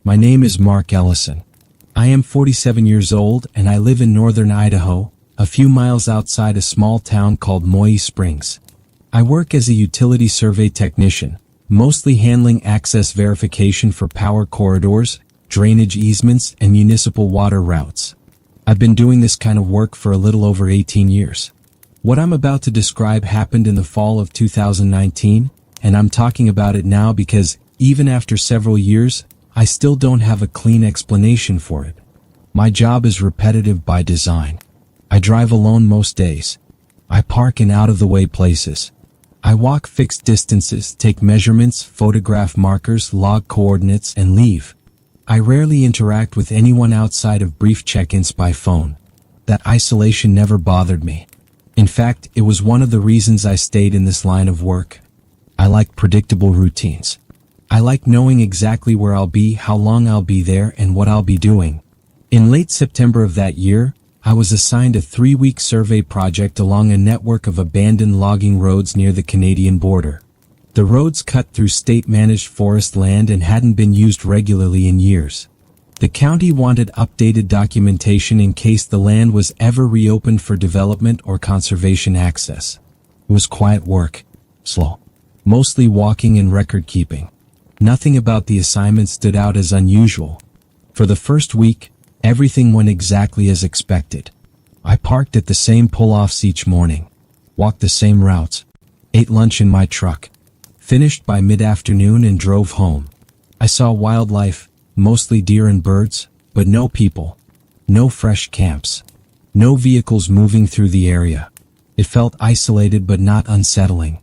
My name is Mark Ellison. I am 47 years old and I live in northern Idaho, a few miles outside a small town called Moy Springs. I work as a utility survey technician, mostly handling access verification for power corridors, drainage easements, and municipal water routes. I've been doing this kind of work for a little over 18 years. What I'm about to describe happened in the fall of 2019, and I'm talking about it now because, even after several years, I still don't have a clean explanation for it. My job is repetitive by design. I drive alone most days. I park in out-of-the-way places. I walk fixed distances, take measurements, photograph markers, log coordinates, and leave. I rarely interact with anyone outside of brief check-ins by phone. That isolation never bothered me. In fact, it was one of the reasons I stayed in this line of work. I like predictable routines. I like knowing exactly where I'll be, how long I'll be there, and what I'll be doing. In late September of that year, I was assigned a 3-week survey project along a network of abandoned logging roads near the Canadian border. The roads cut through state-managed forest land and hadn't been used regularly in years. The county wanted updated documentation in case the land was ever reopened for development or conservation access. It was quiet work, slow, mostly walking and record-keeping. Nothing about the assignment stood out as unusual. For the first week, everything went exactly as expected. I parked at the same pull-offs each morning, walked the same routes, ate lunch in my truck, finished by mid-afternoon and drove home. I saw wildlife, mostly deer and birds, but no people, no fresh camps, no vehicles moving through the area. It felt isolated but not unsettling.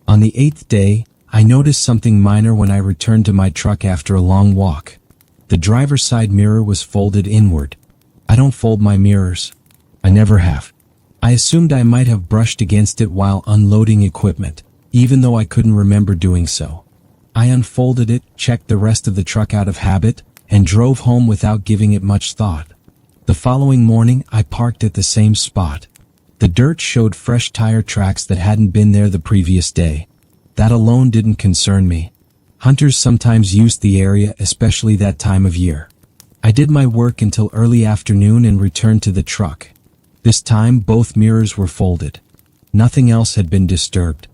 On the 8th day, I noticed something minor when I returned to my truck after a long walk. The driver's side mirror was folded inward. I don't fold my mirrors. I never have. I assumed I might have brushed against it while unloading equipment, even though I couldn't remember doing so. I unfolded it, checked the rest of the truck out of habit, and drove home without giving it much thought. The following morning, I parked at the same spot. The dirt showed fresh tire tracks that hadn't been there the previous day. That alone didn't concern me. Hunters sometimes used the area, especially that time of year. I did my work until early afternoon and returned to the truck. This time, both mirrors were folded. Nothing else had been disturbed.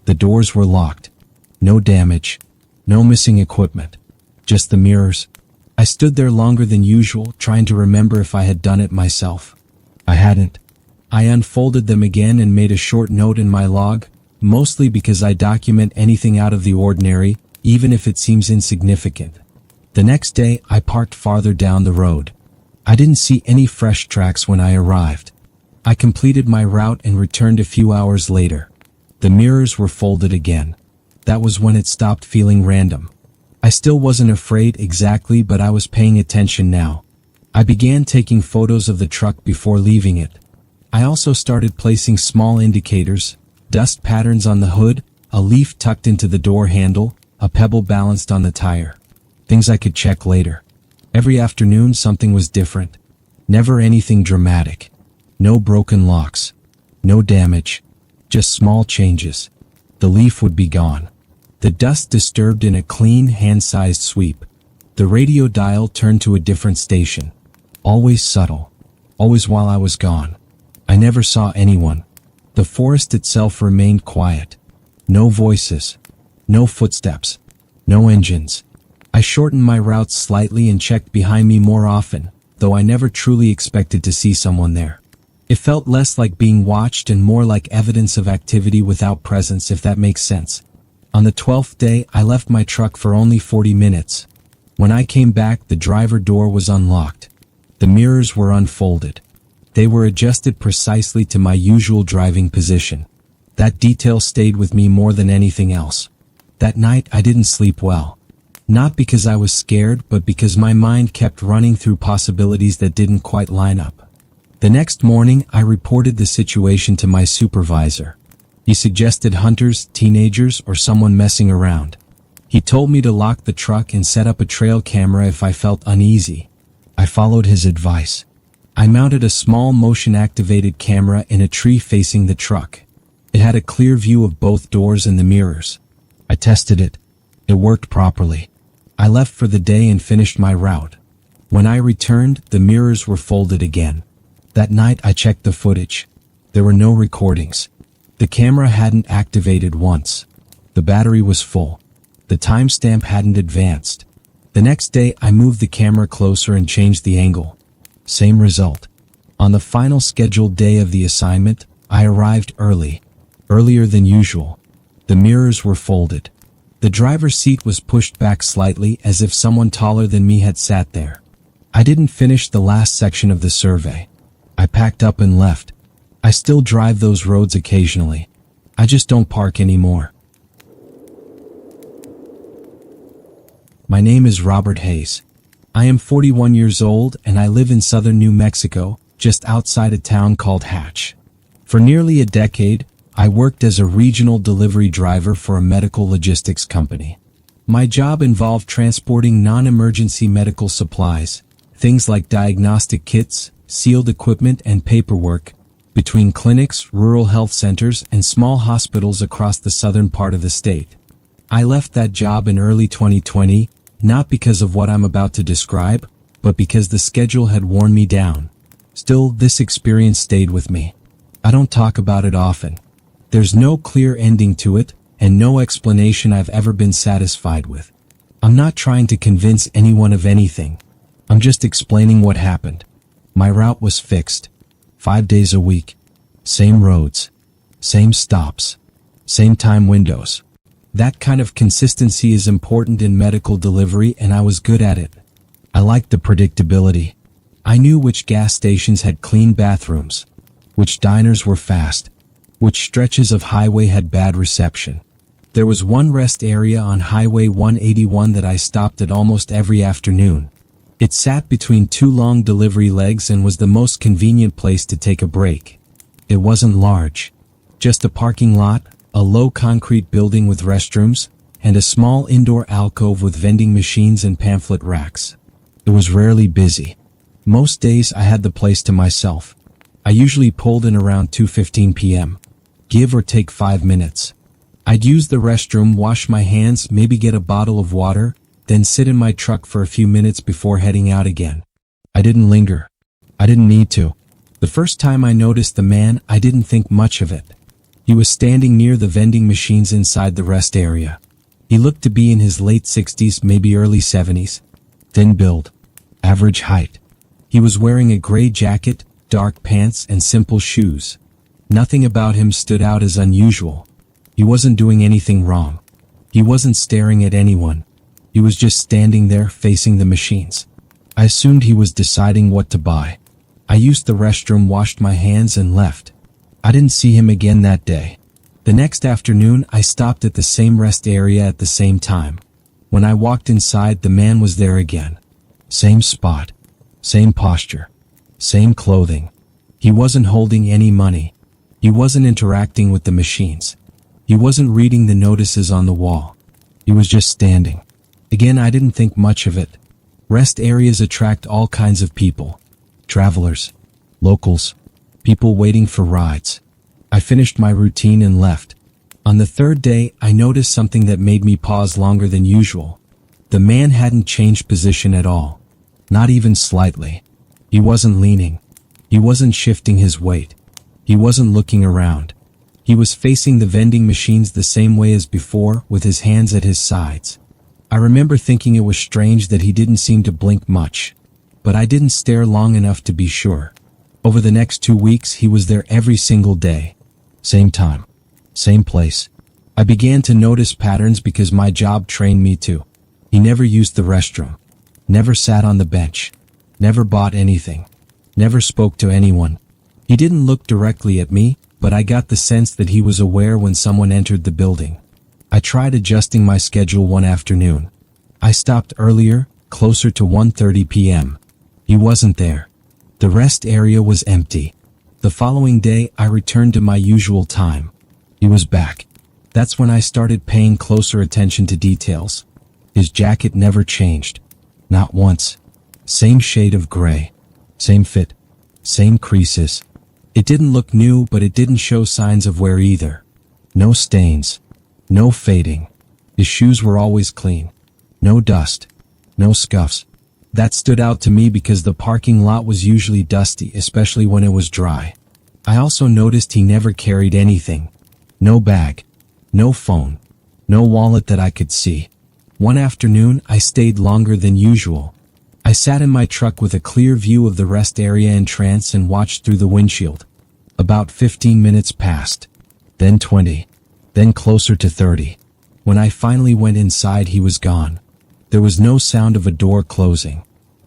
The doors were locked. No damage. No missing equipment. Just the mirrors. I stood there longer than usual, trying to remember if I had done it myself. I hadn't. I unfolded them again and made a short note in my log, mostly because I document anything out of the ordinary, even if it seems insignificant. The next day, I parked farther down the road. I didn't see any fresh tracks when I arrived. I completed my route and returned a few hours later. The mirrors were folded again. That was when it stopped feeling random. I still wasn't afraid exactly, but I was paying attention now. I began taking photos of the truck before leaving it. I also started placing small indicators, dust patterns on the hood, a leaf tucked into the door handle, a pebble balanced on the tire. Things I could check later. Every afternoon something was different. Never anything dramatic. No broken locks. No damage. Just small changes. The leaf would be gone. The dust disturbed in a clean, hand-sized sweep. The radio dial turned to a different station. Always subtle. Always while I was gone. I never saw anyone. The forest itself remained quiet. No voices. No footsteps. No engines. I shortened my routes slightly and checked behind me more often, though I never truly expected to see someone there. It felt less like being watched and more like evidence of activity without presence, if that makes sense. On the 12th day, I left my truck for only 40 minutes. When I came back, the driver door was unlocked. The mirrors were unfolded. They were adjusted precisely to my usual driving position. That detail stayed with me more than anything else. That night, I didn't sleep well. Not because I was scared, but because my mind kept running through possibilities that didn't quite line up. The next morning, I reported the situation to my supervisor. He suggested hunters, teenagers, or someone messing around. He told me to lock the truck and set up a trail camera if I felt uneasy. I followed his advice. I mounted a small motion-activated camera in a tree facing the truck. It had a clear view of both doors and the mirrors. I tested it. It worked properly. I left for the day and finished my route. When I returned, the mirrors were folded again. That night I checked the footage. There were no recordings. The camera hadn't activated once. The battery was full. The timestamp hadn't advanced. The next day I moved the camera closer and changed the angle. Same result. On the final scheduled day of the assignment, I arrived early. Earlier than usual. The mirrors were folded. The driver's seat was pushed back slightly as if someone taller than me had sat there. I didn't finish the last section of the survey. I packed up and left. I still drive those roads occasionally. I just don't park anymore. My name is Robert Hayes. I am 41 years old and I live in southern New Mexico, just outside a town called Hatch. For nearly a decade, I worked as a regional delivery driver for a medical logistics company. My job involved transporting non-emergency medical supplies, things like diagnostic kits, sealed equipment and paperwork, between clinics, rural health centers, and small hospitals across the southern part of the state. I left that job in early 2020, not because of what I'm about to describe, but because the schedule had worn me down. Still, this experience stayed with me. I don't talk about it often. There's no clear ending to it, and no explanation I've ever been satisfied with. I'm not trying to convince anyone of anything. I'm just explaining what happened. My route was fixed. 5 days a week. Same roads. Same stops. Same time windows. That kind of consistency is important in medical delivery, and I was good at it. I liked the predictability. I knew which gas stations had clean bathrooms, which diners were fast, which stretches of highway had bad reception. There was one rest area on Highway 181 that I stopped at almost every afternoon. It sat between two long delivery legs and was the most convenient place to take a break. It wasn't large. Just a parking lot, a low concrete building with restrooms, and a small indoor alcove with vending machines and pamphlet racks. It was rarely busy. Most days I had the place to myself. I usually pulled in around 2:15 p.m. Give or take 5 minutes. I'd use the restroom, wash my hands, maybe get a bottle of water, then sit in my truck for a few minutes before heading out again. I didn't linger. I didn't need to. The first time I noticed the man, I didn't think much of it. He was standing near the vending machines inside the rest area. He looked to be in his late 60s, maybe early 70s. Thin build. Average height. He was wearing a gray jacket, dark pants, and simple shoes. Nothing about him stood out as unusual. He wasn't doing anything wrong. He wasn't staring at anyone. He was just standing there facing the machines. I assumed he was deciding what to buy. I used the restroom, washed my hands, and left. I didn't see him again that day. The next afternoon, I stopped at the same rest area at the same time. When I walked inside, the man was there again. Same spot. Same posture. Same clothing. He wasn't holding any money. He wasn't interacting with the machines. He wasn't reading the notices on the wall. He was just standing. Again, I didn't think much of it. Rest areas attract all kinds of people. Travelers. Locals. People waiting for rides. I finished my routine and left. On the third day, I noticed something that made me pause longer than usual. The man hadn't changed position at all. Not even slightly. He wasn't leaning. He wasn't shifting his weight. He wasn't looking around. He was facing the vending machines the same way as before, with his hands at his sides. I remember thinking it was strange that he didn't seem to blink much. But I didn't stare long enough to be sure. Over the next 2 weeks, he was there every single day. Same time. Same place. I began to notice patterns because my job trained me to. He never used the restroom. Never sat on the bench. Never bought anything. Never spoke to anyone. He didn't look directly at me, but I got the sense that he was aware when someone entered the building. I tried adjusting my schedule one afternoon. I stopped earlier, closer to 1:30 p.m. He wasn't there. The rest area was empty. The following day, I returned to my usual time. He was back. That's when I started paying closer attention to details. His jacket never changed. Not once. Same shade of gray. Same fit. Same creases. It didn't look new, but it didn't show signs of wear either. No stains. No fading. His shoes were always clean. No dust. No scuffs. That stood out to me because the parking lot was usually dusty, especially when it was dry. I also noticed he never carried anything. No bag. No phone. No wallet that I could see. One afternoon, I stayed longer than usual. I sat in my truck with a clear view of the rest area in trance and watched through the windshield. About 15 minutes passed. Then 20. Then closer to 30. When I finally went inside, he was gone. There was no sound of a door closing.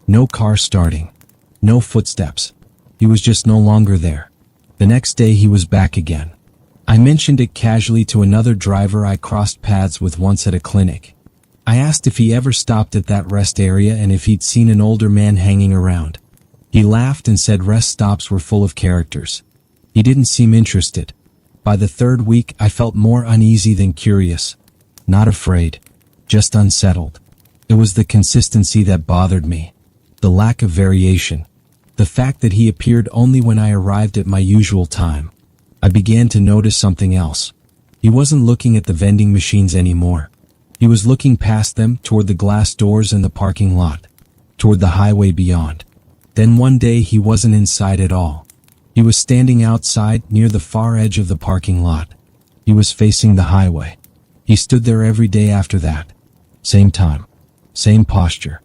No car starting. No footsteps. He was just no longer there. The next day he was back again. I mentioned it casually to another driver I crossed paths with once at a clinic. I asked if he ever stopped at that rest area and if he'd seen an older man hanging around. He laughed and said rest stops were full of characters. He didn't seem interested. By the third week, I felt more uneasy than curious. Not afraid. Just unsettled. It was the consistency that bothered me. The lack of variation. The fact that he appeared only when I arrived at my usual time. I began to notice something else. He wasn't looking at the vending machines anymore. He was looking past them toward the glass doors in the parking lot. Toward the highway beyond. Then one day he wasn't inside at all. He was standing outside near the far edge of the parking lot. He was facing the highway. He stood there every day after that. Same time. Same posture.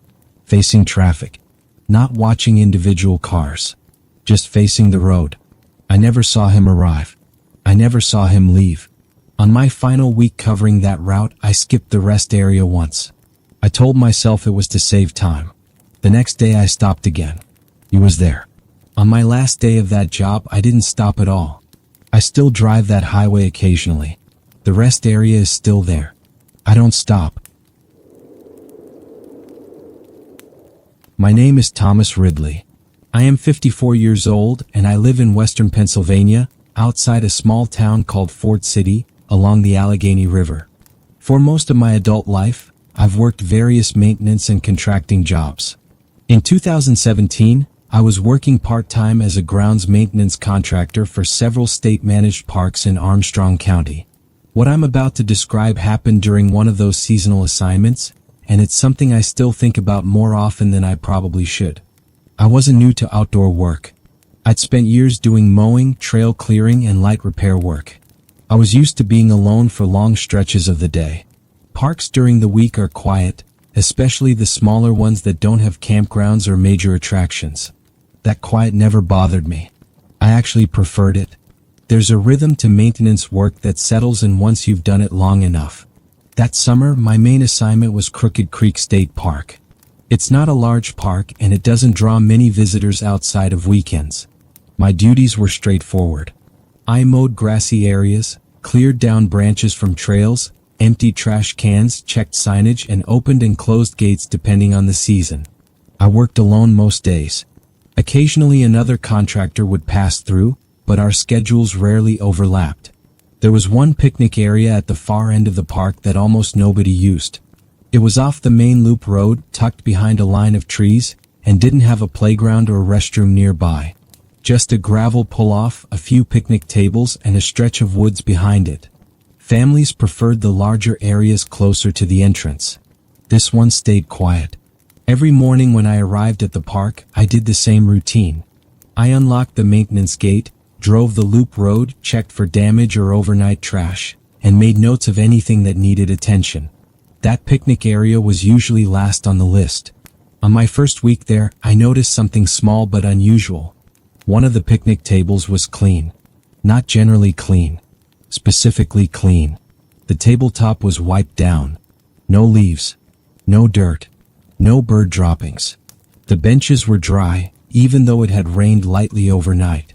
Facing traffic. Not watching individual cars. Just facing the road. I never saw him arrive. I never saw him leave. On my final week covering that route, I skipped the rest area once. I told myself it was to save time. The next day I stopped again. He was there. On my last day of that job, I didn't stop at all. I still drive that highway occasionally. The rest area is still there. I don't stop. My name is Thomas Ridley. I am 54 years old and I live in western Pennsylvania, outside a small town called Fort City, along the Allegheny River. For most of my adult life, I've worked various maintenance and contracting jobs. In 2017, I was working part-time as a grounds maintenance contractor for several state-managed parks in Armstrong County. What I'm about to describe happened during one of those seasonal assignments, and it's something I still think about more often than I probably should. I wasn't new to outdoor work. I'd spent years doing mowing, trail clearing, and light repair work. I was used to being alone for long stretches of the day. Parks during the week are quiet, especially the smaller ones that don't have campgrounds or major attractions. That quiet never bothered me. I actually preferred it. There's a rhythm to maintenance work that settles in once you've done it long enough. That summer, my main assignment was Crooked Creek State Park. It's not a large park and it doesn't draw many visitors outside of weekends. My duties were straightforward. I mowed grassy areas, cleared down branches from trails, emptied trash cans, checked signage, and opened and closed gates depending on the season. I worked alone most days. Occasionally another contractor would pass through, but our schedules rarely overlapped. There was one picnic area at the far end of the park that almost nobody used. It was off the main loop road, tucked behind a line of trees, and didn't have a playground or restroom nearby. Just a gravel pull-off, a few picnic tables, and a stretch of woods behind it. Families preferred the larger areas closer to the entrance. This one stayed quiet. Every morning when I arrived at the park, I did the same routine. I unlocked the maintenance gate, drove the loop road, checked for damage or overnight trash, and made notes of anything that needed attention. That picnic area was usually last on the list. On my first week there, I noticed something small but unusual. One of the picnic tables was clean. Not generally clean. Specifically clean. The tabletop was wiped down. No leaves. No dirt. No bird droppings. The benches were dry, even though it had rained lightly overnight.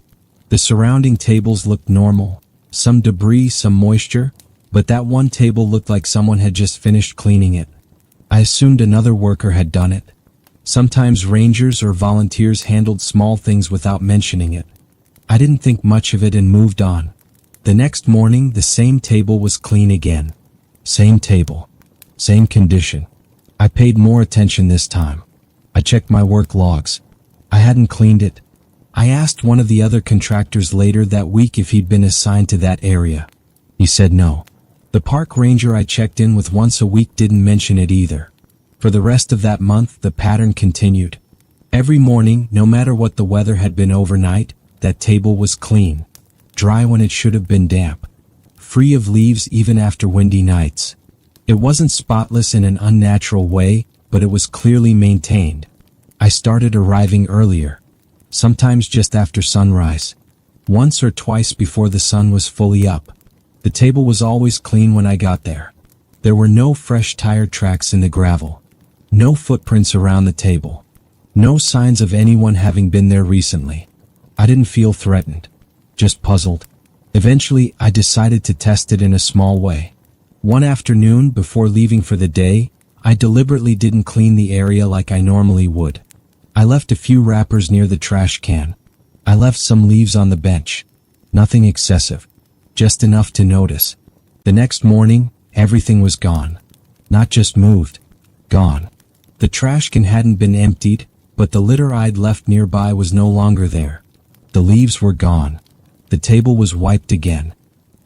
The surrounding tables looked normal. Some debris, some moisture, but that one table looked like someone had just finished cleaning it. I assumed another worker had done it. Sometimes rangers or volunteers handled small things without mentioning it. I didn't think much of it and moved on. The next morning, the same table was clean again. Same table. Same condition. I paid more attention this time. I checked my work logs. I hadn't cleaned it. I asked one of the other contractors later that week if he'd been assigned to that area. He said no. The park ranger I checked in with once a week didn't mention it either. For the rest of that month, the pattern continued. Every morning, no matter what the weather had been overnight, that table was clean. Dry when it should have been damp. Free of leaves even after windy nights. It wasn't spotless in an unnatural way, but it was clearly maintained. I started arriving earlier. Sometimes just after sunrise. Once or twice before the sun was fully up. The table was always clean when I got there. There were no fresh tire tracks in the gravel. No footprints around the table. No signs of anyone having been there recently. I didn't feel threatened. Just puzzled. Eventually, I decided to test it in a small way. One afternoon, before leaving for the day, I deliberately didn't clean the area like I normally would. I left a few wrappers near the trash can. I left some leaves on the bench. Nothing excessive. Just enough to notice. The next morning, everything was gone. Not just moved. Gone. The trash can hadn't been emptied, but the litter I'd left nearby was no longer there. The leaves were gone. The table was wiped again.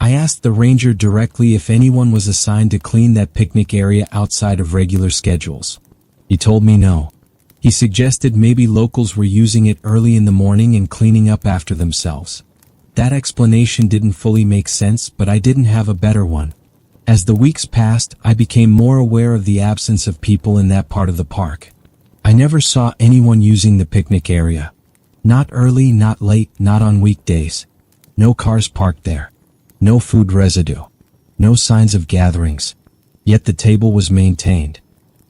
I asked the ranger directly if anyone was assigned to clean that picnic area outside of regular schedules. He told me no. He suggested maybe locals were using it early in the morning and cleaning up after themselves. That explanation didn't fully make sense, but I didn't have a better one. As the weeks passed, I became more aware of the absence of people in that part of the park. I never saw anyone using the picnic area. Not early, not late, not on weekdays. No cars parked there. No food residue. No signs of gatherings. Yet the table was maintained.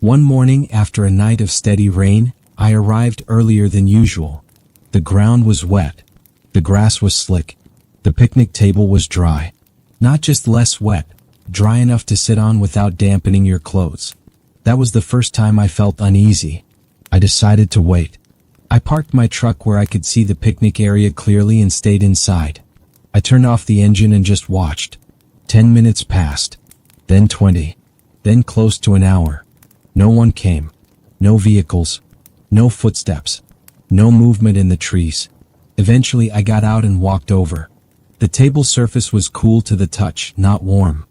One morning, after a night of steady rain, I arrived earlier than usual. The ground was wet. The grass was slick. The picnic table was dry. Not just less wet, dry enough to sit on without dampening your clothes. That was the first time I felt uneasy. I decided to wait. I parked my truck where I could see the picnic area clearly and stayed inside. I turned off the engine and just watched. 10 minutes passed. Then 20. Then close to an hour. No one came. No vehicles. No footsteps. No movement in the trees. Eventually I got out and walked over. The table surface was cool to the touch, not warm.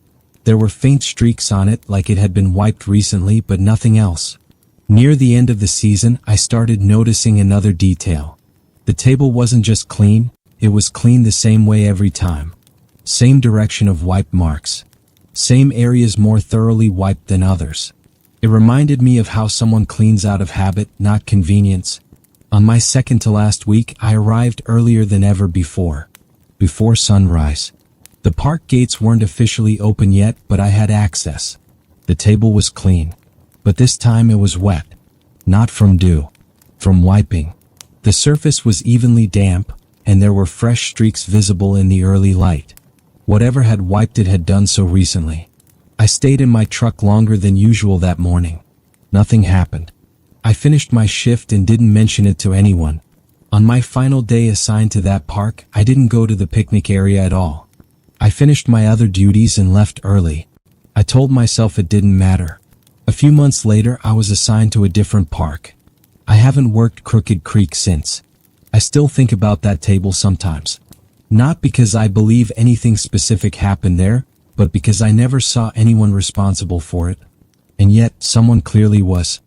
There were faint streaks on it like it had been wiped recently, but nothing else. Near the end of the season, I started noticing another detail. The table wasn't just clean, it was clean the same way every time. Same direction of wipe marks. Same areas more thoroughly wiped than others. It reminded me of how someone cleans out of habit, not convenience. On my second to last week, I arrived earlier than ever before. Before sunrise. The park gates weren't officially open yet, but I had access. The table was clean. But this time it was wet. Not from dew. From wiping. The surface was evenly damp, and there were fresh streaks visible in the early light. Whatever had wiped it had done so recently. I stayed in my truck longer than usual that morning. Nothing happened. I finished my shift and didn't mention it to anyone. On my final day assigned to that park, I didn't go to the picnic area at all. I finished my other duties and left early. I told myself it didn't matter. A few months later, I was assigned to a different park. I haven't worked Crooked Creek since. I still think about that table sometimes. Not because I believe anything specific happened there, but because I never saw anyone responsible for it. And yet, someone clearly was.